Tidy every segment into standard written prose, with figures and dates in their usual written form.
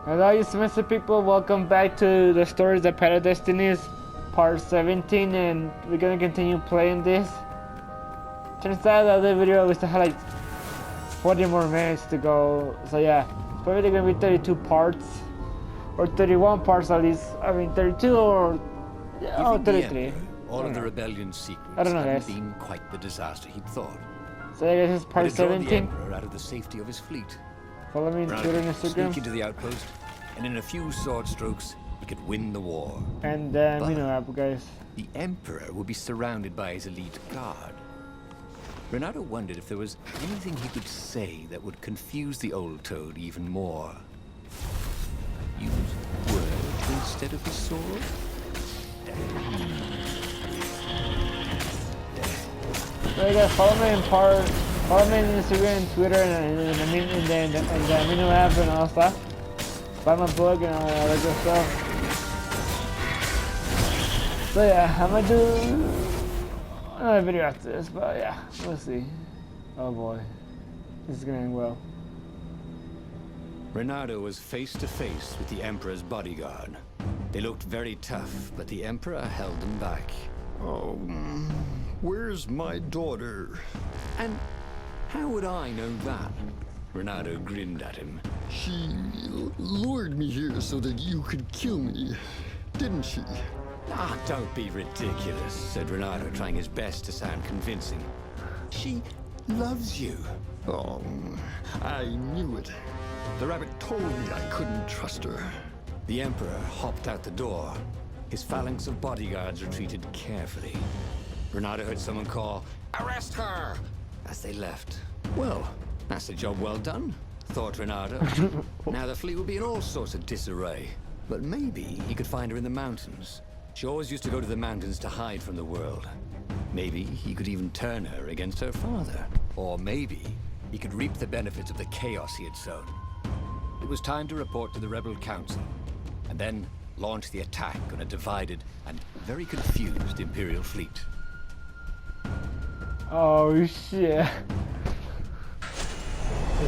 Hello, you submissive people. Welcome back to the stories that Path of Destinies, part 17, and we're gonna continue playing this. Turns out the other video we still had like 40 more minutes to go, so yeah, it's probably gonna be 32 parts, or 31 parts at least. I mean 32 or yeah, oh, 33. All of the rebellion's secrets I don't know, hadn't guys. been quite the disaster he'd thought. So I guess it's part But it drove the 17. Emperor out of the safety of his fleet. Follow me on Twitter and Sneak Instagram, into the outpost, and in a few sword strokes, he could win the war. and you know, guys. The Emperor would be surrounded by his elite guard. Renato wondered if there was anything he could say that would confuse the old toad even more. Use words instead of the sword? So you guys follow me follow me on Instagram and Twitter and the amino app and all stuff. Buy my book and all that good stuff. So yeah, I'm gonna do another video after this, but yeah, we'll see. Oh boy, this is gonna end well. Renato was face to face with the Emperor's bodyguard. They looked very tough, but the Emperor held them back. Oh, where's my daughter? And how would I know that? Renato grinned at him. She lured me here so that you could kill me, didn't she? Ah, don't be ridiculous, said Renato, trying his best to sound convincing. She loves you. Oh, I knew it. The rabbit told me I couldn't trust her. The Emperor hopped out the door. His phalanx of bodyguards retreated carefully. Renato heard someone call, "Arrest her!" as they left. Well, that's a job well done, thought Renato. Now the fleet would be in all sorts of disarray. But maybe he could find her in the mountains. She always used to go to the mountains to hide from the world. Maybe he could even turn her against her father. Or maybe he could reap the benefits of the chaos he had sown. It was time to report to the Rebel Council, and then launch the attack on a divided and very confused Imperial fleet. Oh shit.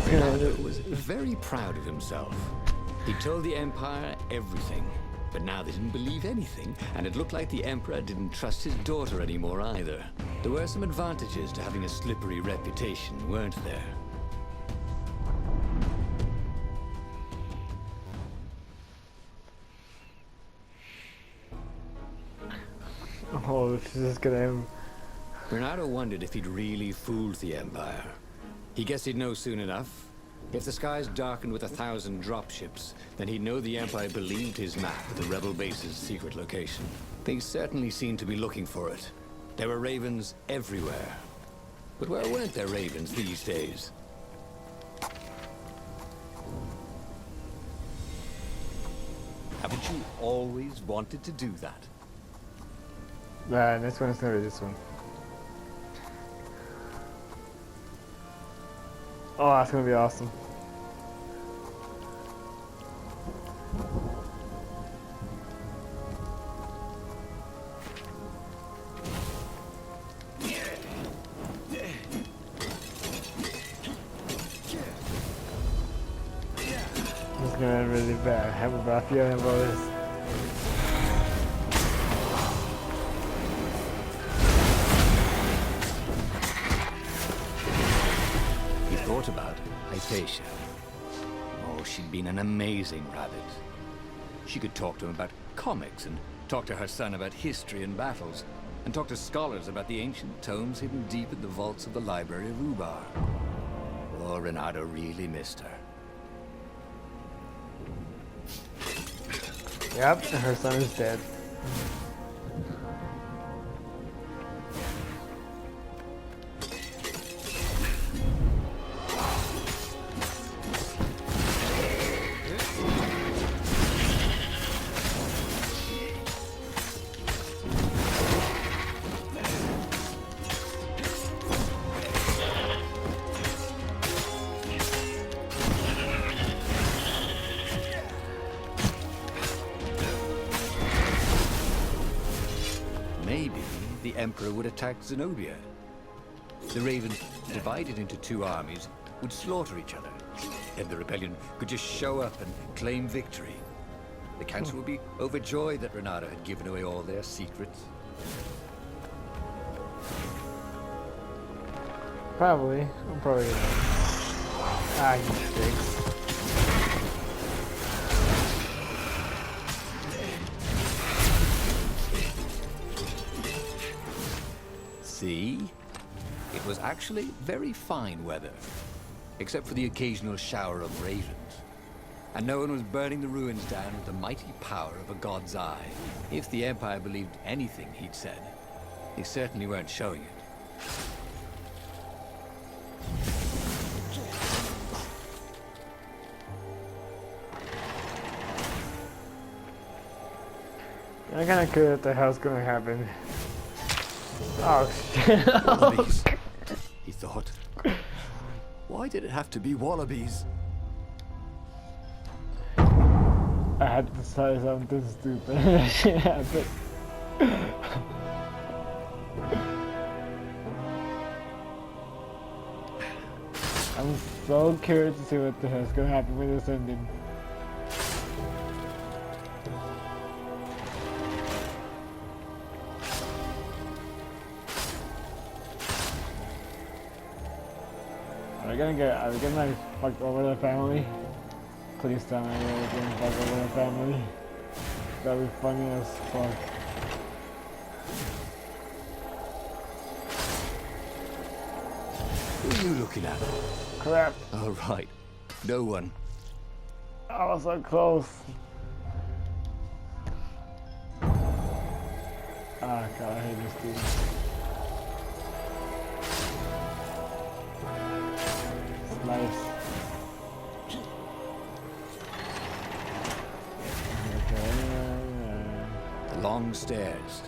Renato was very proud of himself. He told the Empire everything, but now they didn't believe anything, and it looked like the Emperor didn't trust his daughter anymore either. There were some advantages to having a slippery reputation, weren't there? Oh, this is gonna end. Renato wondered if he'd really fooled the Empire. He guessed he'd know soon enough. If the skies darkened with 1,000 dropships, then he'd know the Empire believed his map of the rebel base's secret location. They certainly seemed to be looking for it. There were ravens everywhere. But where weren't there ravens these days? Haven't you always wanted to do that? Man, this one is gonna be this one. Oh, that's gonna be awesome. This is gonna end really bad. I have a bad feeling about this. Thought about Hypatia. Oh, she'd been an amazing rabbit. She could talk to him about comics, and talk to her son about history and battles, and talk to scholars about the ancient tomes hidden deep in the vaults of the Library of Ubar. Oh, Renato really missed her. Yep, her son is dead. Maybe the Emperor would attack Zenobia. The Ravens, divided into two armies, would slaughter each other. Then the rebellion could just show up and claim victory. The council would be overjoyed that Renato had given away all their secrets. Probably. I'm probably gonna. Ah, you sticks. See? It was actually very fine weather, except for the occasional shower of ravens. And no one was burning the ruins down with the mighty power of a god's eye. If the Empire believed anything he'd said, they certainly weren't showing it. I'm kinda curious what the hell's gonna happen. Oh shit. Wallabies, he thought. Why did it have to be wallabies? I had to say something stupid. That shit happened. I'm so curious to see what the hell's gonna happen with this ending. Are we gonna like fuck over the family? Please tell me we're gonna fuck over the family. That'd be funny as fuck. Who are you looking at? Crap. Oh, right. No one. I was so close. Ah, God, I hate this dude. Nice. The long stairs.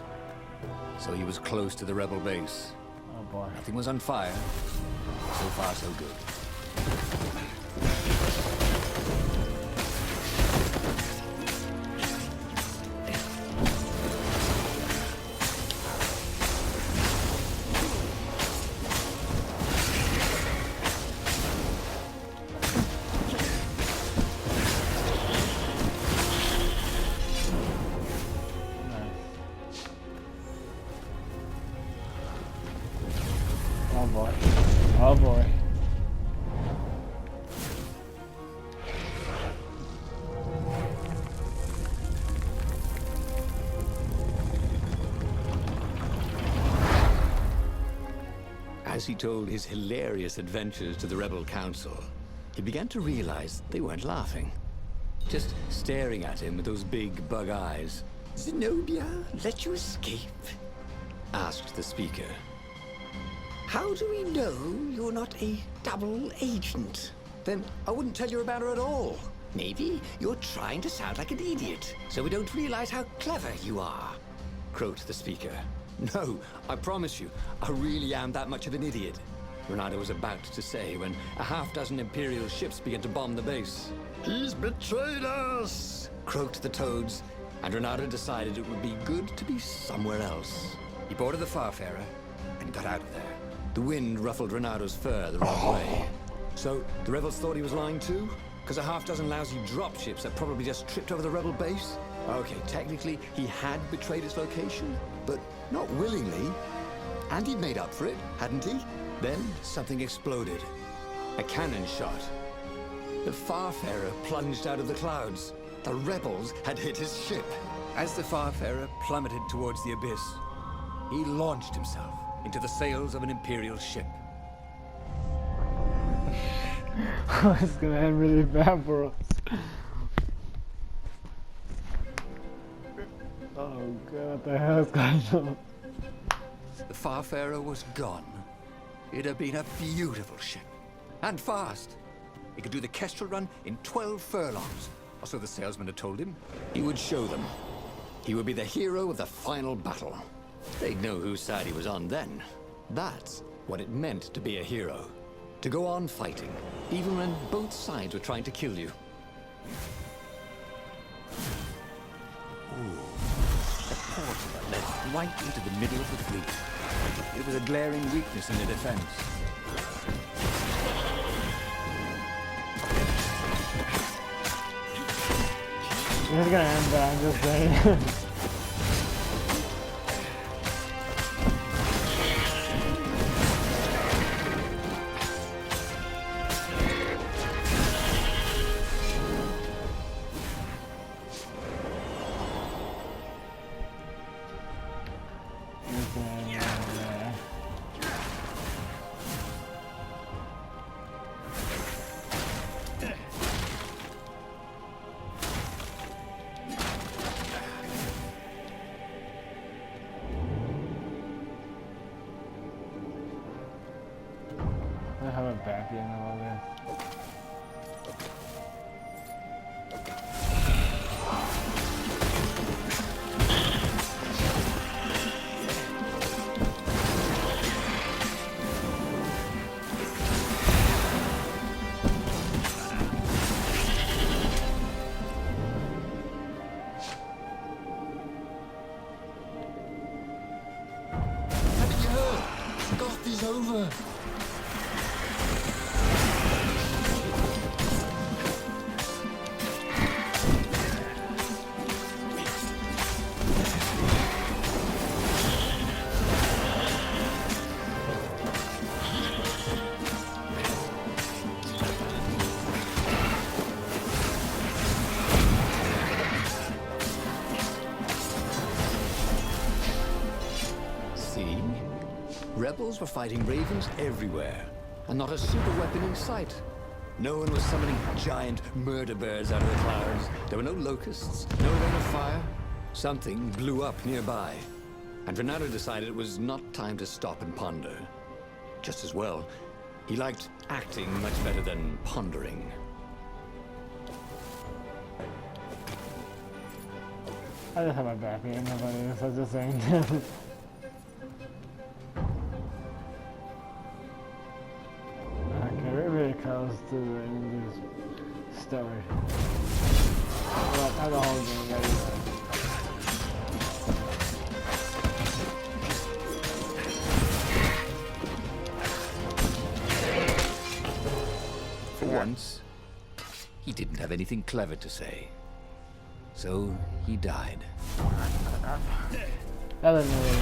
So he was close to the rebel base. Oh boy. Nothing was on fire. So far, so good. Oh boy. Oh boy. As he told his hilarious adventures to the rebel council, he began to realize they weren't laughing. Just staring at him with those big bug eyes. Zenobia let you escape? Asked the speaker. How do we know you're not a double agent? Then I wouldn't tell you about her at all. Maybe you're trying to sound like an idiot, so we don't realize how clever you are. Croaked the speaker. No, I promise you, I really am that much of an idiot. Renato was about to say when a half-dozen Imperial ships began to bomb the base. He's betrayed us! Croaked the toads, and Renato decided it would be good to be somewhere else. He boarded the Farfarer and got out of there. The wind ruffled Renato's fur the wrong way. So, the rebels thought he was lying too? Because a half-dozen lousy dropships had probably just tripped over the rebel base? Okay, technically, he had betrayed its location, but not willingly. And he'd made up for it, hadn't he? Then, something exploded. A cannon shot. The Farfarer plunged out of the clouds. The rebels had hit his ship. As the Farfarer plummeted towards the abyss, he launched himself into the sails of an Imperial ship. It's gonna end really bad for us. Oh god, what the hell is going on? The Farfarer was gone. It had been a beautiful ship. And fast. It could do the Kestrel run in 12 furlongs. Or so the salesman had told him. He would show them. He would be the hero of the final battle. They'd know whose side he was on then. That's what it meant to be a hero. To go on fighting, even when both sides were trying to kill you. Ooh. A portal that led right into the middle of the fleet. It was a glaring weakness in the defense. This is gonna end, but I'm just saying. I have a back end of all this. Haven't you heard? Goth is over. See? Rebels were fighting ravens everywhere, and not a super weapon in sight. No one was summoning giant murder birds out of the clouds. There were no locusts, no rain of fire. Something blew up nearby, and Renato decided it was not time to stop and ponder. Just as well. He liked acting much better than pondering. I just have my back end of this, I was just saying. Okay, we're really close to the end of this story. Well, not the whole game, ready. For once, he didn't have anything clever to say. So he died. That was really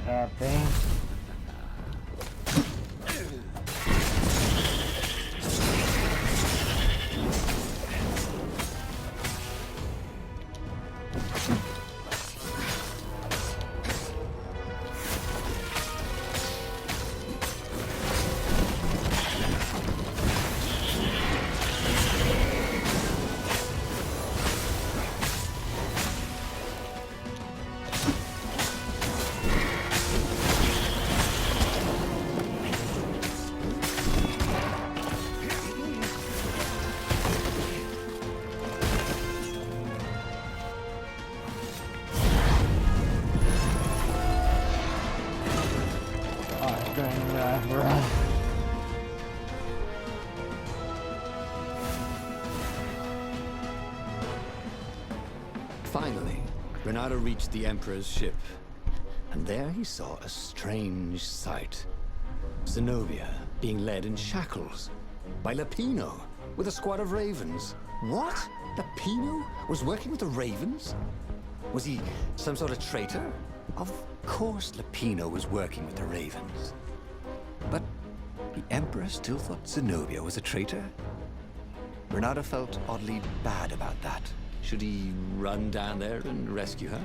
happen. Finally, Renato reached the Emperor's ship, and there he saw a strange sight. Zenobia being led in shackles by Lapino with a squad of ravens. What? Lapino was working with the ravens? Was he some sort of traitor? Of course Lapino was working with the ravens. But the Emperor still thought Zenobia was a traitor? Renato felt oddly bad about that. Should he run down there and rescue her?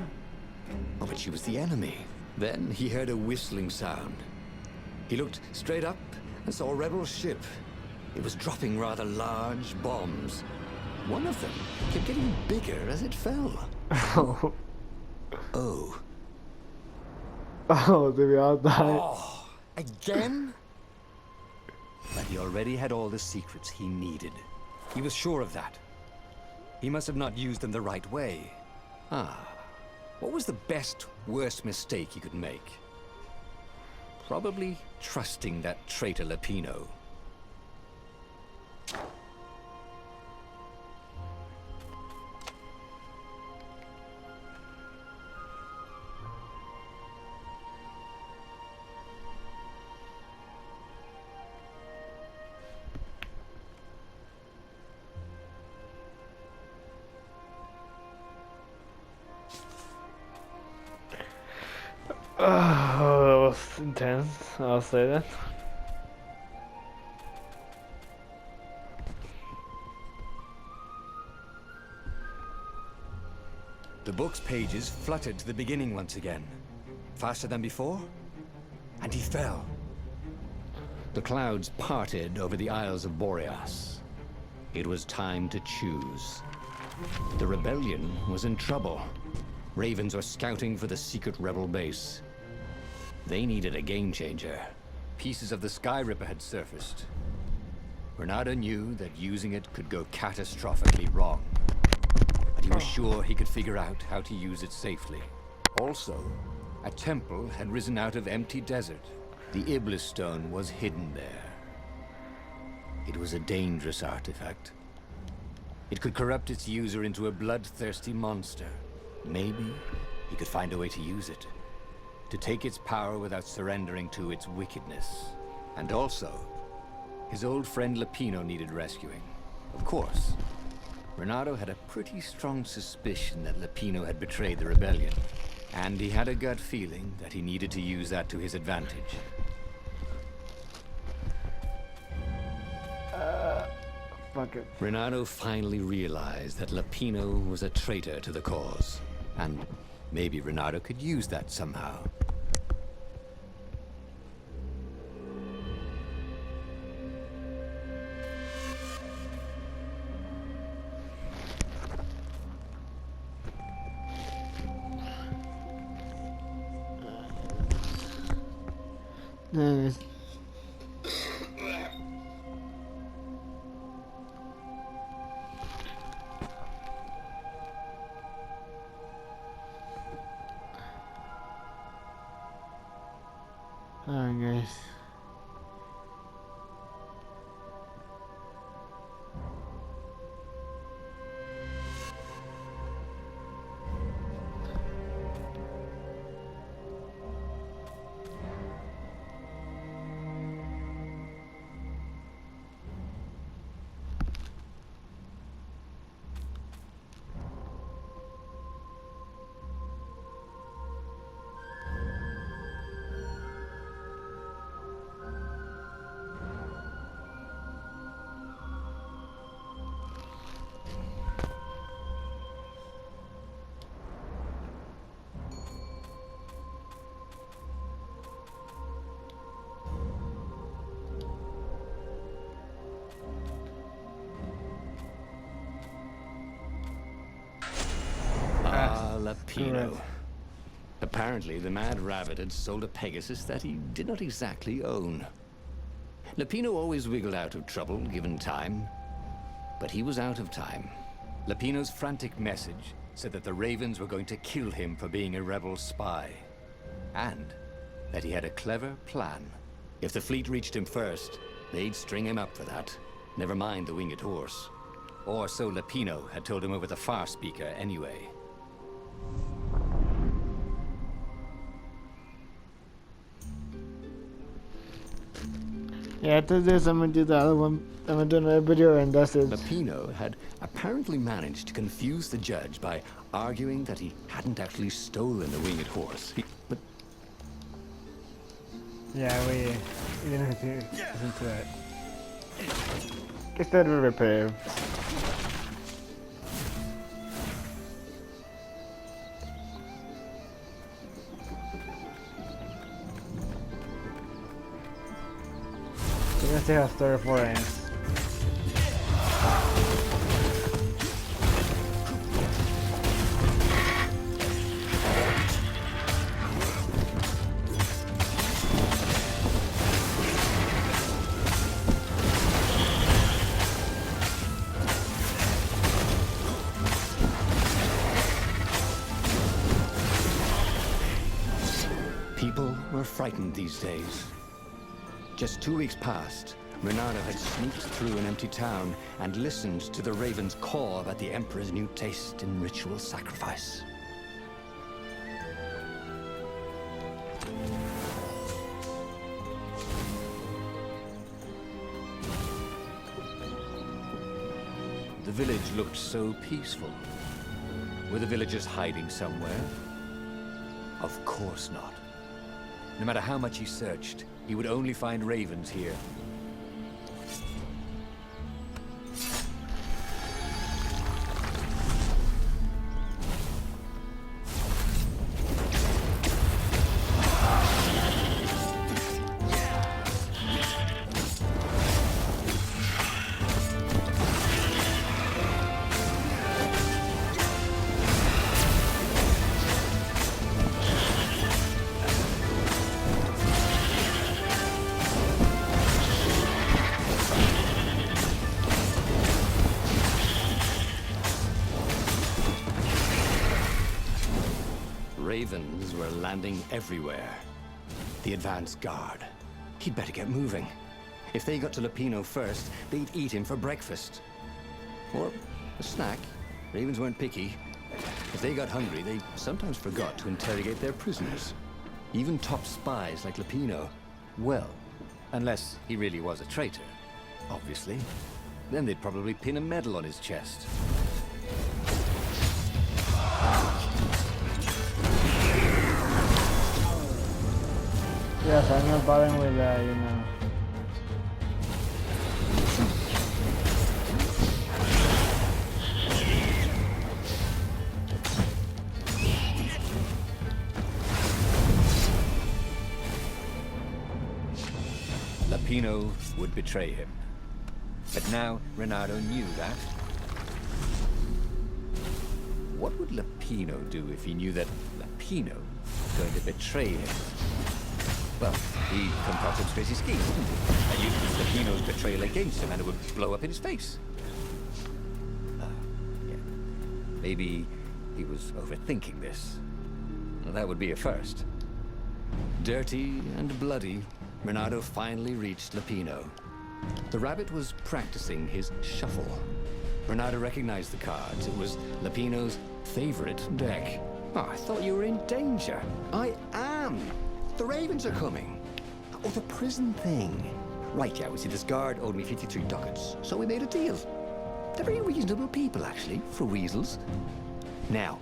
Oh, but she was the enemy. Then he heard a whistling sound. He looked straight up and saw a rebel ship. It was dropping rather large bombs. One of them kept getting bigger as it fell. Oh. Oh. Oh, did we all die? Oh, again? But he already had all the secrets he needed. He was sure of that. He must have not used them the right way. What was the best, worst mistake he could make? Probably trusting that traitor Lapino. Oh, that was intense, I'll say that. The book's pages fluttered to the beginning once again. Faster than before? And he fell. The clouds parted over the Isles of Boreas. It was time to choose. The rebellion was in trouble. Ravens were scouting for the secret rebel base. They needed a game changer. Pieces of the Sky Ripper had surfaced. Renato knew that using it could go catastrophically wrong. But he was sure he could figure out how to use it safely. Also, a temple had risen out of empty desert. The Iblis stone was hidden there. It was a dangerous artifact. It could corrupt its user into a bloodthirsty monster. Maybe he could find a way to use it. To take its power without surrendering to its wickedness. And also, his old friend Lapino needed rescuing. Of course, Renato had a pretty strong suspicion that Lapino had betrayed the rebellion. And he had a gut feeling that he needed to use that to his advantage. Fuck it. Renato finally realized that Lapino was a traitor to the cause. And maybe Renato could use that somehow. Nice. Alright guys. Lapino. Correct. Apparently, the Mad Rabbit had sold a Pegasus that he did not exactly own. Lapino always wiggled out of trouble, given time. But he was out of time. Lapino's frantic message said that the Ravens were going to kill him for being a rebel spy. And that he had a clever plan. If the fleet reached him first, they'd string him up for that. Never mind the winged horse. Or so Lapino had told him over the far speaker anyway. Yeah, after this I'm gonna do the other one. I'm gonna do another video and that's it. Lapino had apparently managed to confuse the judge by arguing that he hadn't actually stolen the winged horse. But Yeah, we didn't have to listen to it. Instead of repair. Let's see how story 4 ends. People were frightened these days. Just 2 weeks past, Renato had sneaked through an empty town and listened to the Raven's call about the Emperor's new taste in ritual sacrifice. The village looked so peaceful. Were the villagers hiding somewhere? Of course not. No matter how much he searched, he would only find ravens here. Ravens were landing everywhere. The advance guard. He'd better get moving. If they got to Lupino first, they'd eat him for breakfast. Or a snack. Ravens weren't picky. If they got hungry, they sometimes forgot to interrogate their prisoners. Even top spies like Lupino. Well, unless he really was a traitor, obviously. Then they'd probably pin a medal on his chest. Yes, I'm not bothering with that, you know. Lupino would betray him. But now Renato knew that. What would Lupino do if he knew that Lupino was going to betray him? Well, he concocted some crazy schemes, didn't he? And used Lupino's betrayal against him, and it would blow up in his face. Yeah. Maybe he was overthinking this. Well, that would be a first. Dirty and bloody, Renato finally reached Lupino. The rabbit was practicing his shuffle. Renato recognized the cards. It was Lupino's favorite deck. Oh, I thought you were in danger. I am. The ravens are coming. Oh, the prison thing. Right, yeah, see, this guard owed me 53 ducats, so we made a deal. They're very reasonable people, actually, for weasels. Now,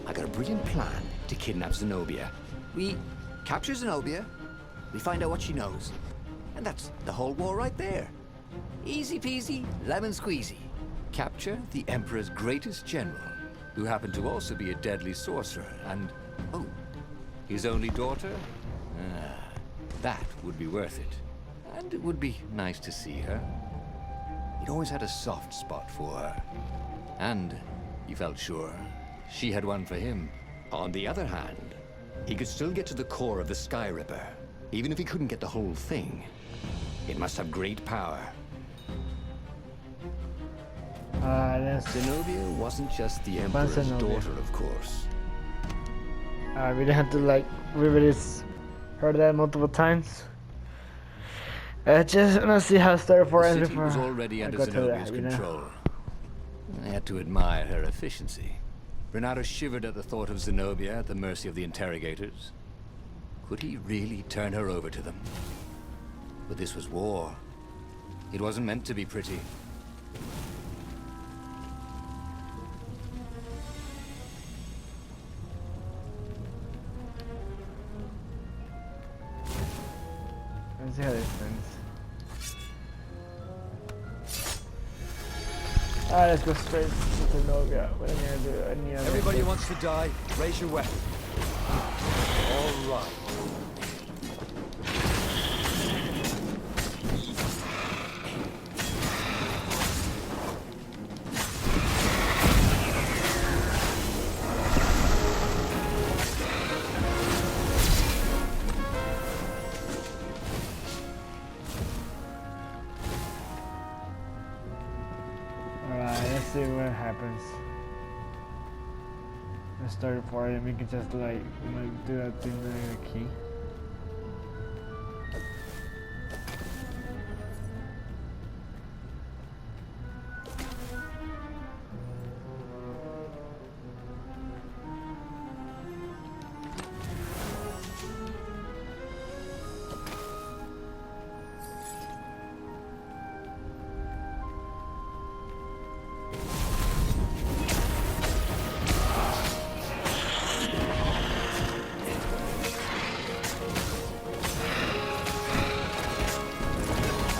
I got a brilliant plan to kidnap Zenobia. We capture Zenobia, we find out what she knows, and that's the whole war right there. Easy peasy, lemon squeezy. Capture the Emperor's greatest general, who happened to also be a deadly sorcerer, and, oh, his only daughter? That would be worth it. And it would be nice to see her. He'd always had a soft spot for her. And he felt sure she had one for him. On the other hand, he could still get to the core of the Sky Ripper, even if he couldn't get the whole thing. It must have great power. Zenobia wasn't just the Emperor's daughter, of course. I really had to like re-release, heard that multiple times. Just want to see how story 4 ends before was already I under go to Zenobia's that, you know? control. I had to admire her efficiency. Renato shivered at the thought of Zenobia at the mercy of the interrogators. Could he really turn her over to them? But this was war. It wasn't meant to be pretty. Let's see how this ends. Alright, let's go straight to Zenobia. What am I gonna do? I need Everybody who wants to die, raise your weapon. All right. Alright, let's see what happens. Let's start it for it and we can just like do that thing with the key.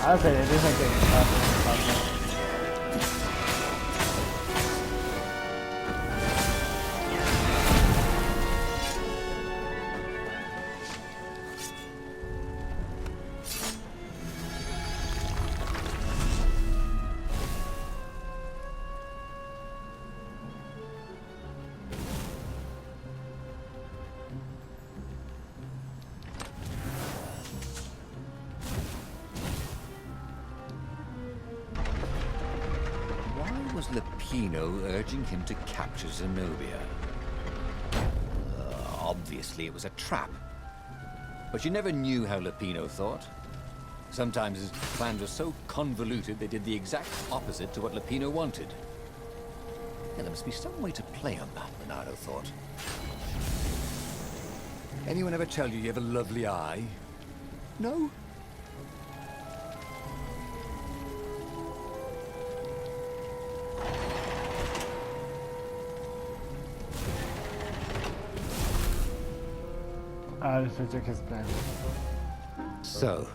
I'll say it is like a Was Lupino urging him to capture Zenobia? Obviously it was a trap. But you never knew how Lupino thought. Sometimes his plans were so convoluted they did the exact opposite to what Lupino wanted. Yeah, there must be some way to play on that, Renato thought. Anyone ever tell you have a lovely eye? No? this is his plan. So,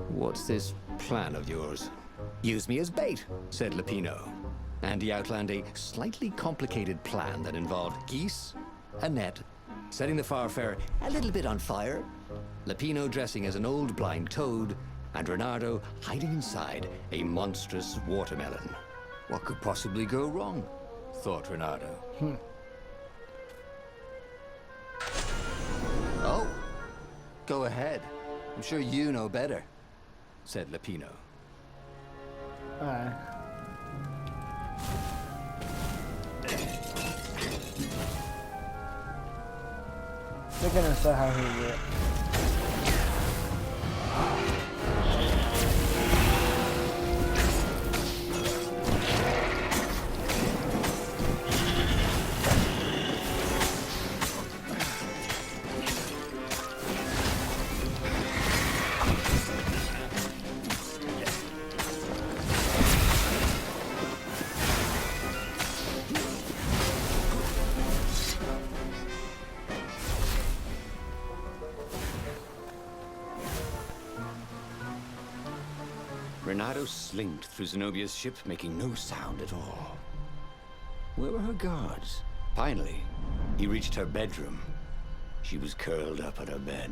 what's this plan of yours? Use me as bait, said Lupino. And he outlined a slightly complicated plan that involved geese, a net, setting the Farfarer a little bit on fire, Lupino dressing as an old blind toad, and Renato hiding inside a monstrous watermelon. What could possibly go wrong? Thought Renato. Oh, go ahead. I'm sure you know better, said Lupino. Alright. They're gonna show how he did it. Renato slinked through Zenobia's ship, making no sound at all. Where were her guards? Finally, he reached her bedroom. She was curled up on her bed.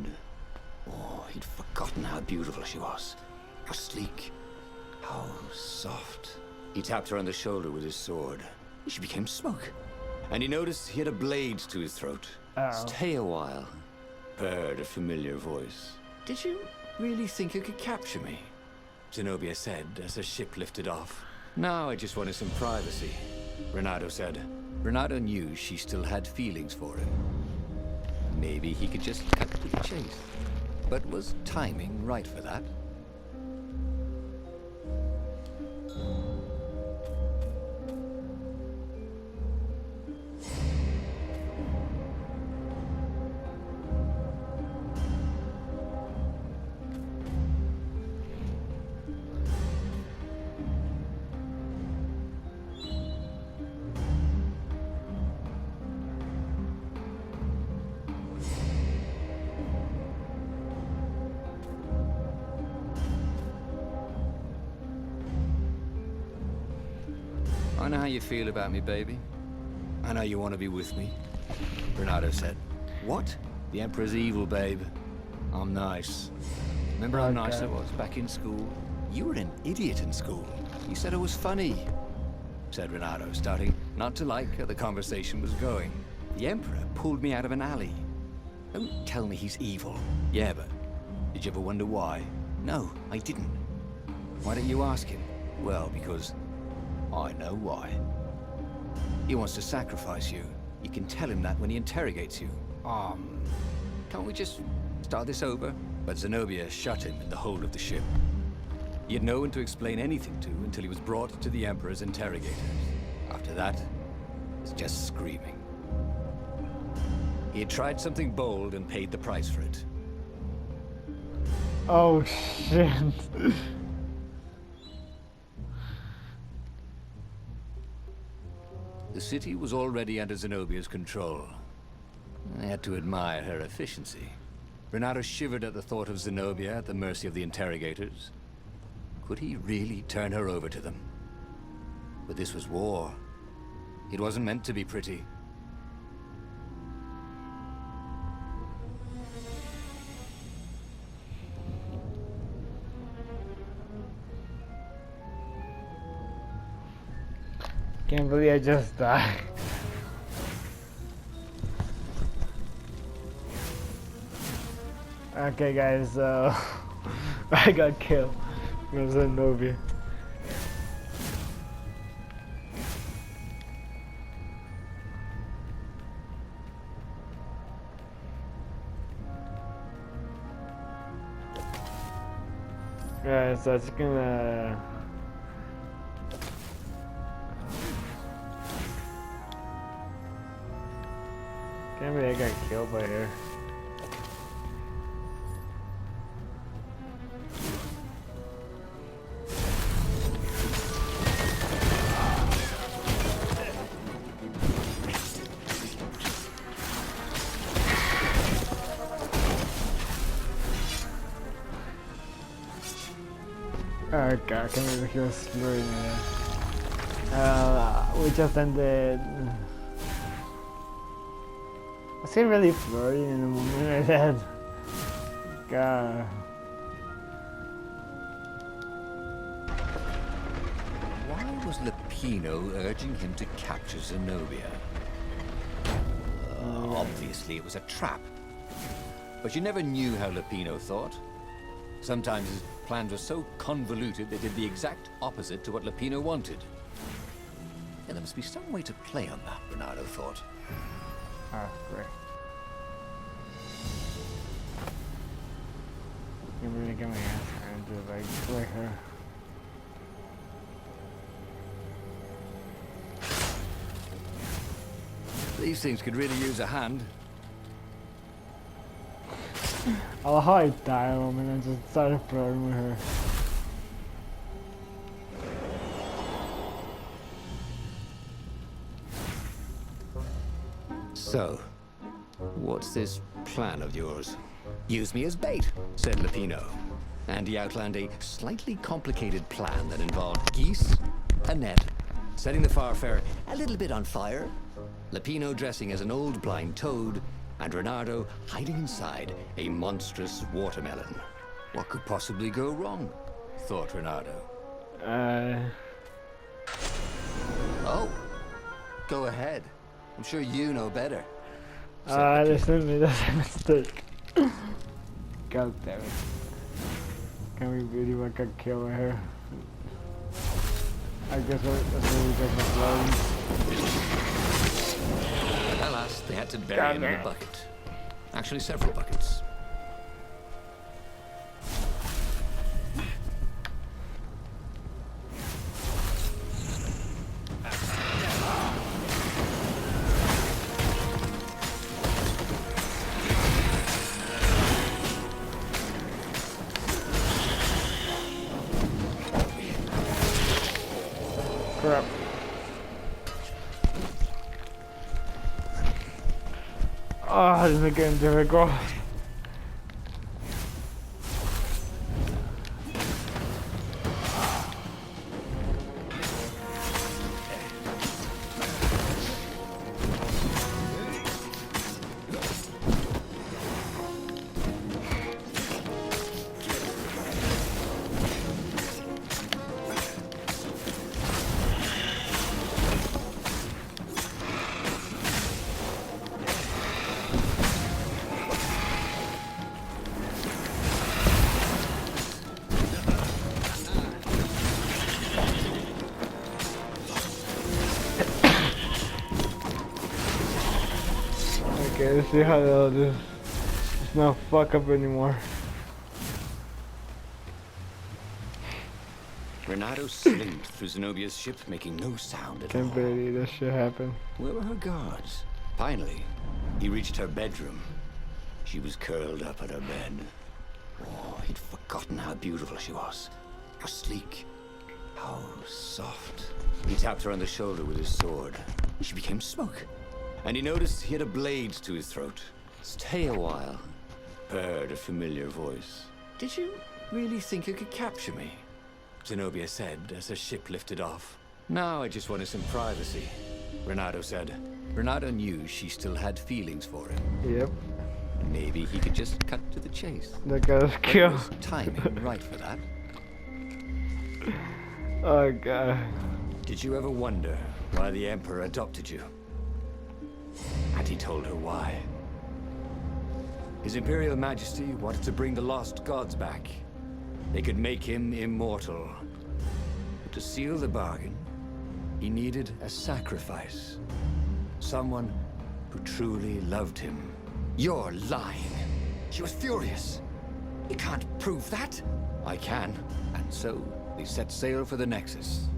Oh, he'd forgotten how beautiful she was. How sleek. How soft. He tapped her on the shoulder with his sword. She became smoke. And he noticed he had a blade to his throat. Stay a while, purred a familiar voice. Did you really think you could capture me? Zenobia said as her ship lifted off. No, I just wanted some privacy, Renato said. Renato knew she still had feelings for him. Maybe he could just cut to the chase. But was timing right for that? I know how you feel about me, baby. I know you want to be with me, Renato said. What? The Emperor's evil, babe. I'm nice. Remember how nice I was back in school? You were an idiot in school. You said it was funny, said Renato, starting not to like how the conversation was going. The Emperor pulled me out of an alley. Don't tell me he's evil. Yeah, but did you ever wonder why? No, I didn't. Why don't you ask him? Well, because I know why. He wants to sacrifice you. You can tell him that when he interrogates you. Can't we just start this over? But Zenobia shut him in the hold of the ship. He had no one to explain anything to until he was brought to the Emperor's interrogators. After that, it's just screaming. He had tried something bold and paid the price for it. Oh shit. The city was already under Zenobia's control. I had to admire her efficiency. Renato shivered at the thought of Zenobia at the mercy of the interrogators. Could he really turn her over to them? But this was war. It wasn't meant to be pretty. Can't believe I just died. Okay guys, I got killed from Zenobia. Alright, so it's gonna... Can't believe I got killed by her. Oh god, I can't believe he was slurring there. We just ended... Was he really flirting in a moment like that? God. Why was Lupino urging him to capture Zenobia? Obviously it was a trap. But you never knew how Lupino thought. Sometimes his plans were so convoluted they did the exact opposite to what Lupino wanted. And there must be some way to play on that, Renato thought. Ah, great. You really get my ass handed like her. These things could really use a hand. I love how I died a moment and just started flirting with her. So, what's this plan of yours? Use me as bait, said Lupino. And he outlined a slightly complicated plan that involved geese, a net, setting the Farfarer a little bit on fire, Lupino dressing as an old blind toad, and Renato hiding inside a monstrous watermelon. What could possibly go wrong? Thought Renato. Oh, go ahead. I'm sure you know better. Listen, that's a mistake. God damn it. Can we really work a kill with her? I guess that's where we get my flowers. Alas, they had to bury him in a bucket. Actually, several buckets. Crap. Oh, this is getting difficult. let's see how this it's not fuck up anymore. Renato slinked through Zenobia's ship, making no sound at all. Can't believe that shit happened. Where were her guards? Finally, he reached her bedroom. She was curled up at her bed. Oh, he'd forgotten how beautiful she was. How sleek. How soft. He tapped her on the shoulder with his sword. She became smoke. And he noticed he had a blade to his throat. Stay a while. Heard a familiar voice. Did you really think you could capture me? Zenobia said as her ship lifted off. Now I just wanted some privacy, Renato said. Renato knew she still had feelings for him. Yep. Maybe he could just cut to the chase. That guy was killed. Was timing right for that. Oh god. Did you ever wonder why the Emperor adopted you? And he told her why. His Imperial Majesty wanted to bring the lost gods back. They could make him immortal. But to seal the bargain, he needed a sacrifice. Someone who truly loved him. You're lying. She was furious. You can't prove that. I can. And so, they set sail for the Nexus.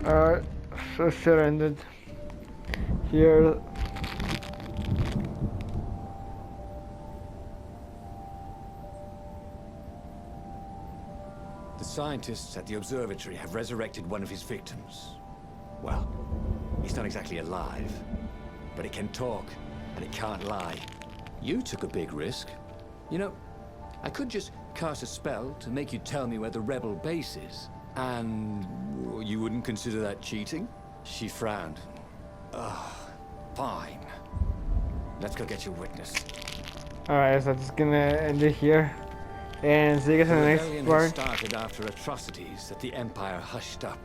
Alright, so shit ended here. The scientists at the observatory have resurrected one of his victims. Well, he's not exactly alive, but it can talk, and it can't lie. You took a big risk. You know, I could just cast a spell to make you tell me where the rebel base is. And you wouldn't consider that cheating? She frowned. Ugh, fine. Let's go get your witness. Alright, so I'm just gonna end it here. And see you guys in the next rebellion part. had started after atrocities that the Empire hushed up.